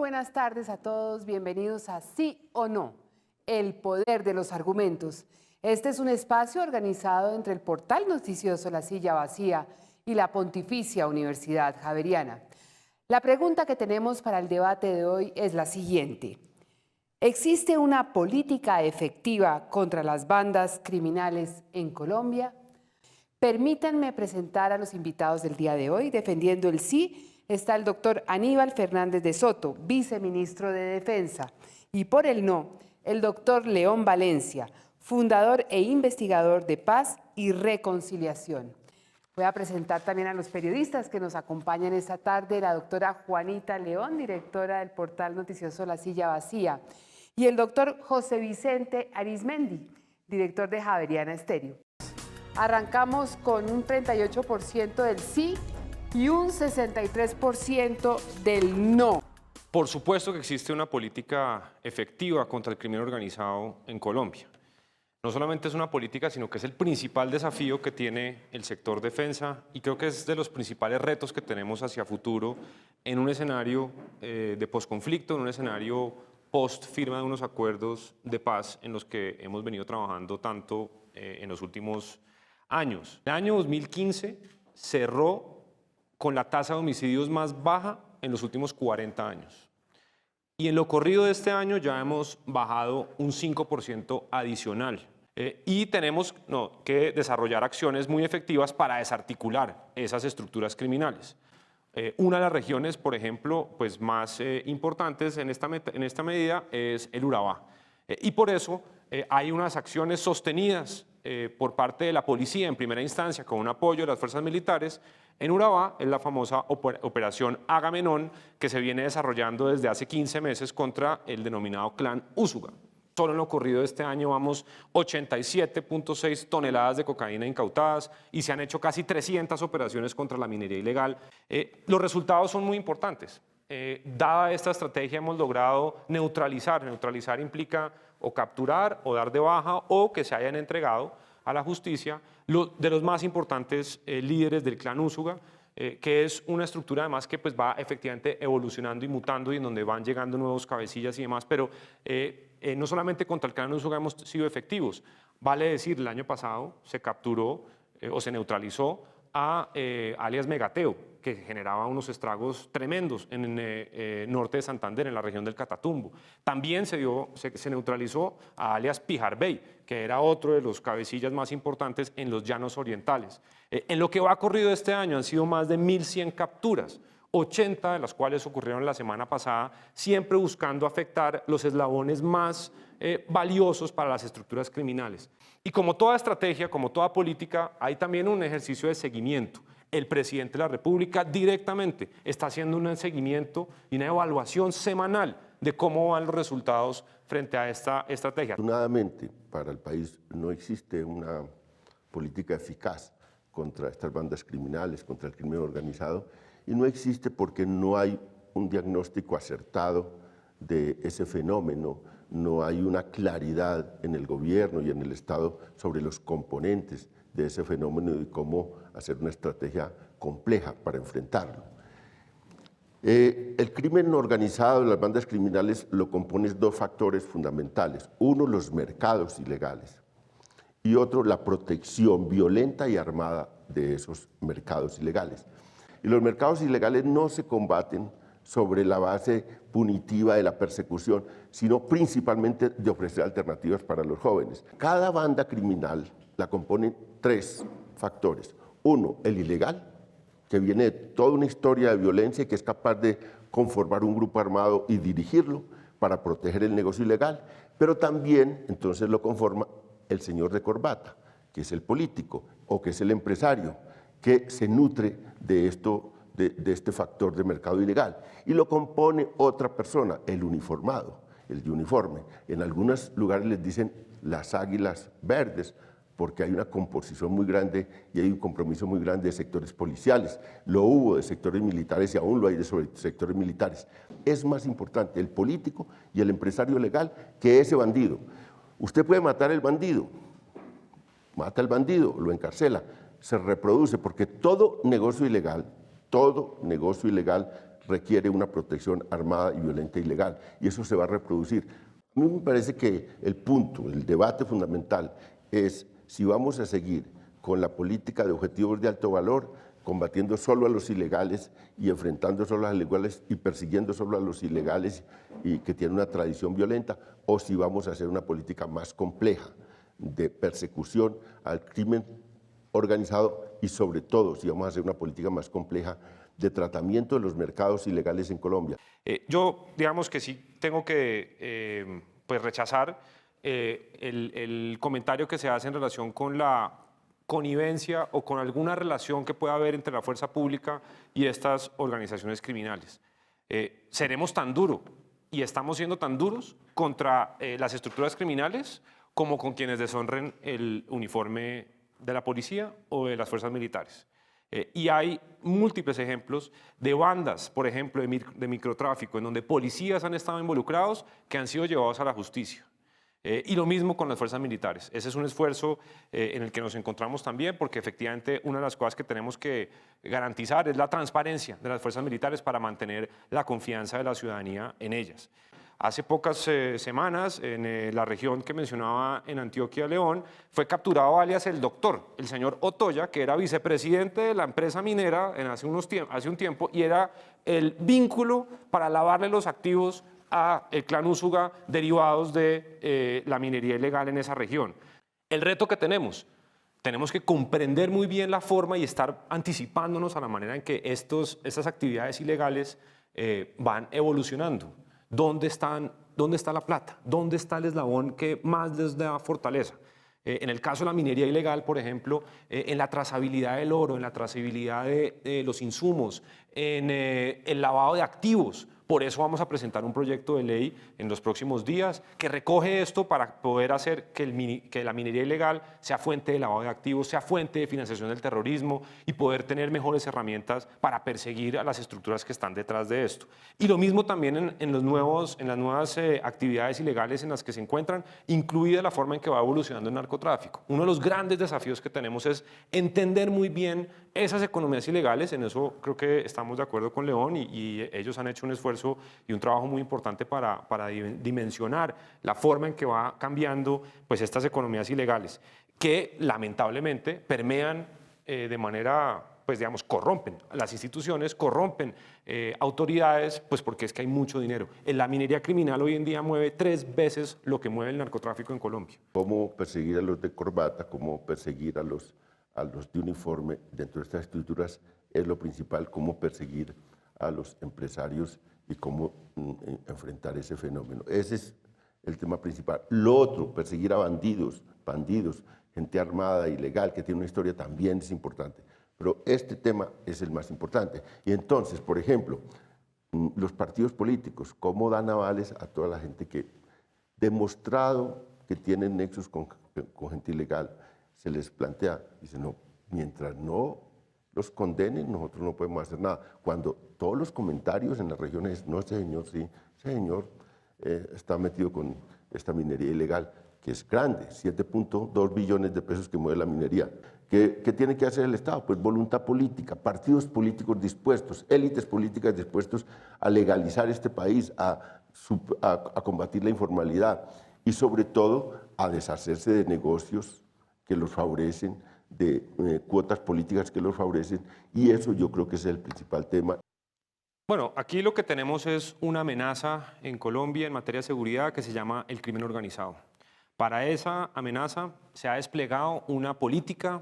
buenas tardes a todos, bienvenidos a Sí o No, el poder de los argumentos. Este es un espacio organizado entre el portal noticioso La Silla Vacía y la Pontificia Universidad Javeriana. La pregunta que tenemos para el debate de hoy es la siguiente. ¿Existe una política efectiva contra las bandas criminales en Colombia? Permítanme presentar a los invitados del día de hoy. Defendiendo el sí está el doctor Aníbal Fernández de Soto, viceministro de Defensa, y por el no, el doctor León Valencia, fundador e investigador de Paz y Reconciliación. Voy a presentar también a los periodistas que nos acompañan esta tarde, la doctora Juanita León, directora del portal noticioso La Silla Vacía, y el doctor José Vicente Arizmendi, director de Javeriana Estéreo. Arrancamos con un 38% del sí y un 63% del no. Por supuesto que existe una política efectiva contra el crimen organizado en Colombia. No solamente es una política, sino que es el principal desafío que tiene el sector defensa y creo que es de los principales retos que tenemos hacia futuro en un escenario de posconflicto, en un escenario post firma de unos acuerdos de paz en los que hemos venido trabajando tanto en los últimos años. El año 2015 cerró con la tasa de homicidios más baja en los últimos 40 años. Y en lo corrido de este año ya hemos bajado un 5% adicional. Y tenemos que desarrollar acciones muy efectivas para desarticular esas estructuras criminales. Una de las regiones, por ejemplo, pues más importantes en esta medida es el Urabá. Y por eso hay unas acciones sostenidas por parte de la policía en primera instancia con un apoyo de las fuerzas militares. En Urabá es la famosa operación Agamenón que se viene desarrollando desde hace 15 meses contra el denominado clan Úsuga. Solo en lo ocurrido de este año vamos 87.6 toneladas de cocaína incautadas y se han hecho casi 300 operaciones contra la minería ilegal. Los resultados son muy importantes. Dada esta estrategia hemos logrado neutralizar. Neutralizar implica o capturar o dar de baja o que se hayan entregado a la justicia de los más importantes líderes del clan Úsuga, que es una estructura además que pues, va efectivamente evolucionando y mutando y en donde van llegando nuevos cabecillas y demás, pero no solamente contra el clan Úsuga hemos sido efectivos. Vale decir, el año pasado se capturó o se neutralizó a alias Megateo, que generaba unos estragos tremendos en el norte de Santander, en la región del Catatumbo. También se neutralizó a alias Pijar Bey, que era otro de los cabecillas más importantes en los llanos orientales. En lo que va corrido este año han sido más de 1.100 capturas, 80 de las cuales ocurrieron la semana pasada, siempre buscando afectar los eslabones más valiosos para las estructuras criminales. Y como toda estrategia, como toda política, hay también un ejercicio de seguimiento. El presidente de la República directamente está haciendo un seguimiento y una evaluación semanal de cómo van los resultados frente a esta estrategia. Afortunadamente, para el país no existe una política eficaz contra estas bandas criminales, contra el crimen organizado, y no existe porque no hay un diagnóstico acertado de ese fenómeno, no hay una claridad en el gobierno y en el Estado sobre los componentes de ese fenómeno y cómo hacer una estrategia compleja para enfrentarlo. El crimen organizado, las bandas criminales, lo componen dos factores fundamentales. Uno, los mercados ilegales, y otro, la protección violenta y armada de esos mercados ilegales. Y los mercados ilegales no se combaten sobre la base punitiva de la persecución, sino principalmente de ofrecer alternativas para los jóvenes. Cada banda criminal la componen tres factores. Uno, el ilegal, que viene de toda una historia de violencia y que es capaz de conformar un grupo armado y dirigirlo para proteger el negocio ilegal, pero también entonces lo conforma el señor de corbata, que es el político o que es el empresario, que se nutre de este factor de mercado ilegal. Y lo compone otra persona, el uniformado, el de uniforme. En algunos lugares les dicen las águilas verdes, porque hay una composición muy grande y hay un compromiso muy grande de sectores policiales. Lo hubo de sectores militares y aún lo hay de sectores militares. Es más importante el político y el empresario legal que ese bandido. Usted puede matar al bandido, mata al bandido, lo encarcela, se reproduce, porque todo negocio ilegal requiere una protección armada y violenta y legal, y eso se va a reproducir. A mí me parece que el punto, el debate fundamental es si vamos a seguir con la política de objetivos de alto valor, combatiendo solo a los ilegales y enfrentando solo a los ilegales y persiguiendo solo a los ilegales y que tienen una tradición violenta, o si vamos a hacer una política más compleja de persecución al crimen organizado y sobre todo si vamos a hacer una política más compleja de tratamiento de los mercados ilegales en Colombia. Yo, digamos que sí tengo que pues rechazar el comentario que se hace en relación con la connivencia o con alguna relación que pueda haber entre la fuerza pública y estas organizaciones criminales. Seremos tan duros y estamos siendo tan duros contra las estructuras criminales como con quienes deshonren el uniforme de la policía o de las fuerzas militares. Y hay múltiples ejemplos de bandas, por ejemplo, de microtráfico, en donde policías han estado involucrados que han sido llevados a la justicia. Y lo mismo con las fuerzas militares. Ese es un esfuerzo en el que nos encontramos también, porque efectivamente una de las cosas que tenemos que garantizar es la transparencia de las fuerzas militares para mantener la confianza de la ciudadanía en ellas. Hace pocas semanas, en la región que mencionaba en Antioquia, León, fue capturado alias el doctor, el señor Otoya, que era vicepresidente de la empresa minera hace un tiempo y era el vínculo para lavarle los activos al clan Úsuga derivados de la minería ilegal en esa región. El reto que tenemos que comprender muy bien la forma y estar anticipándonos a la manera en que estas actividades ilegales van evolucionando. ¿Dónde está la plata? ¿Dónde está el eslabón que más les da fortaleza? En el caso de la minería ilegal, por ejemplo, en la trazabilidad del oro, en la trazabilidad de los insumos, en el lavado de activos. Por eso vamos a presentar un proyecto de ley en los próximos días que recoge esto para poder hacer que la minería ilegal sea fuente de lavado de activos, sea fuente de financiación del terrorismo y poder tener mejores herramientas para perseguir a las estructuras que están detrás de esto. Y lo mismo también en las nuevas actividades ilegales en las que se encuentran, incluida la forma en que va evolucionando el narcotráfico. Uno de los grandes desafíos que tenemos es entender muy bien esas economías ilegales. En eso creo que estamos de acuerdo con León y ellos han hecho un esfuerzo y un trabajo muy importante para dimensionar la forma en que va cambiando pues, estas economías ilegales, que lamentablemente permean de manera, pues digamos, corrompen las instituciones, corrompen autoridades, pues porque es que hay mucho dinero. La minería criminal hoy en día mueve 3 veces lo que mueve el narcotráfico en Colombia. Cómo perseguir a los de corbata, cómo perseguir a los de uniforme dentro de estas estructuras es lo principal, cómo perseguir a los empresarios y cómo enfrentar ese fenómeno. Ese es el tema principal. Lo otro, perseguir a bandidos, gente armada, ilegal, que tiene una historia también es importante. Pero este tema es el más importante. Y entonces, por ejemplo, los partidos políticos, cómo dan avales a toda la gente que, demostrado que tienen nexos con gente ilegal, se les plantea, dice, no, mientras no los condenen, nosotros no podemos hacer nada. Cuando todos los comentarios en las regiones, no, ese señor, sí, ese señor está metido con esta minería ilegal, que es grande, 7.2 billones de pesos que mueve la minería. ¿Qué tiene que hacer el Estado? Pues voluntad política, partidos políticos dispuestos, élites políticas dispuestos a legalizar este país, a combatir la informalidad y sobre todo a deshacerse de negocios que los favorecen, de cuotas políticas que los favorecen, y eso yo creo que es el principal tema. Bueno, aquí lo que tenemos es una amenaza en Colombia en materia de seguridad que se llama el crimen organizado. Para esa amenaza se ha desplegado una política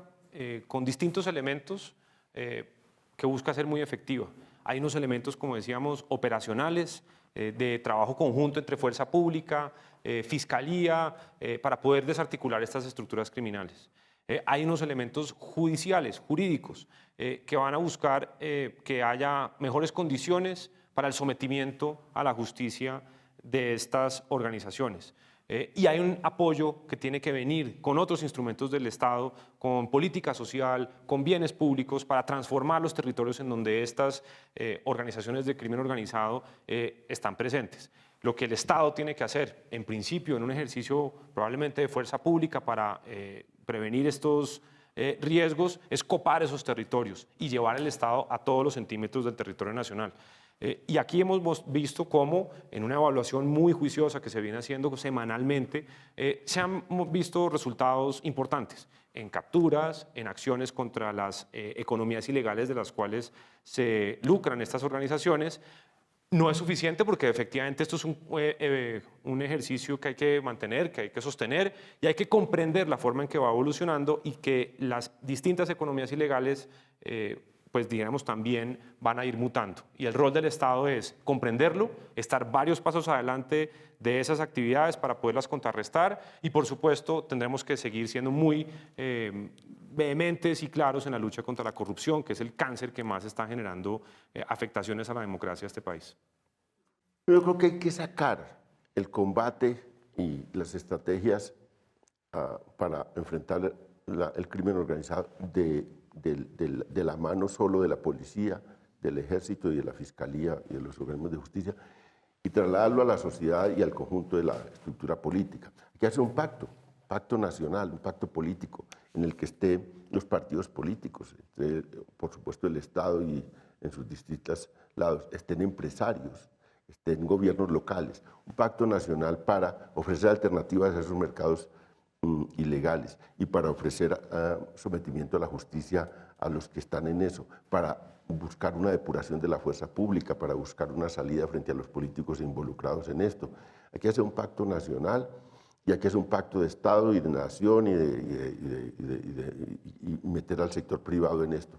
con distintos elementos que busca ser muy efectiva. Hay unos elementos, como decíamos, operacionales, de trabajo conjunto entre fuerza pública, fiscalía, para poder desarticular estas estructuras criminales. Hay unos elementos judiciales, jurídicos, que van a buscar que haya mejores condiciones para el sometimiento a la justicia de estas organizaciones. Y hay un apoyo que tiene que venir con otros instrumentos del Estado, con política social, con bienes públicos, para transformar los territorios en donde estas organizaciones de crimen organizado están presentes. Lo que el Estado tiene que hacer, en principio, en un ejercicio probablemente de fuerza pública para prevenir estos riesgos, es copar esos territorios y llevar el Estado a todos los centímetros del territorio nacional. Y aquí hemos visto cómo en una evaluación muy juiciosa que se viene haciendo semanalmente, se han visto resultados importantes en capturas, en acciones contra las economías ilegales de las cuales se lucran estas organizaciones. No es suficiente porque efectivamente esto es un ejercicio que hay que mantener, que hay que sostener y hay que comprender la forma en que va evolucionando y que las distintas economías ilegales, pues digamos, también van a ir mutando. Y el rol del Estado es comprenderlo, estar varios pasos adelante de esas actividades para poderlas contrarrestar y, por supuesto, tendremos que seguir siendo muy vehementes y claros en la lucha contra la corrupción, que es el cáncer que más está generando afectaciones a la democracia de este país. Yo creo que hay que sacar el combate y las estrategias para enfrentar el crimen organizado de la mano solo de la policía, del ejército y de la fiscalía y de los organismos de justicia y trasladarlo a la sociedad y al conjunto de la estructura política. Hay que hacer un pacto nacional, un pacto político en el que estén los partidos políticos, por supuesto el Estado y en sus distintos lados, estén empresarios, estén gobiernos locales, un pacto nacional para ofrecer alternativas a esos mercados ilegales y para ofrecer sometimiento a la justicia a los que están en eso, para buscar una depuración de la fuerza pública, para buscar una salida frente a los políticos involucrados en esto. Hay que hacer un pacto nacional y hay que hacer un pacto de Estado y de nación y meter al sector privado en esto.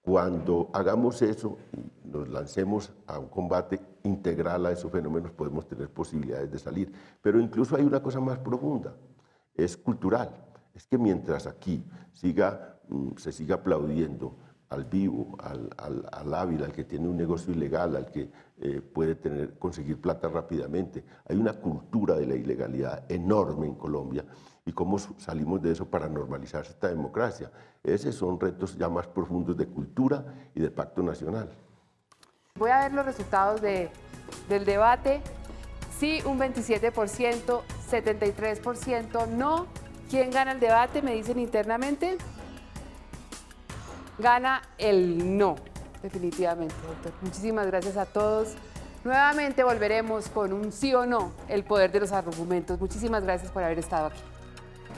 Cuando hagamos eso y nos lancemos a un combate integral a esos fenómenos, podemos tener posibilidades de salir. Pero incluso hay una cosa más profunda, es cultural. Es que mientras aquí se siga aplaudiendo al vivo, al hábil, al que tiene un negocio ilegal, al que puede conseguir plata rápidamente, hay una cultura de la ilegalidad enorme en Colombia. ¿Y cómo salimos de eso para normalizar esta democracia? Esos son retos ya más profundos de cultura y de pacto nacional. Voy a ver los resultados del debate. Sí, un 27%, 73% no. ¿Quién gana el debate? Me dicen internamente. Gana el no, definitivamente, doctor. Muchísimas gracias a todos. Nuevamente volveremos con un sí o no, el poder de los argumentos. Muchísimas gracias por haber estado aquí.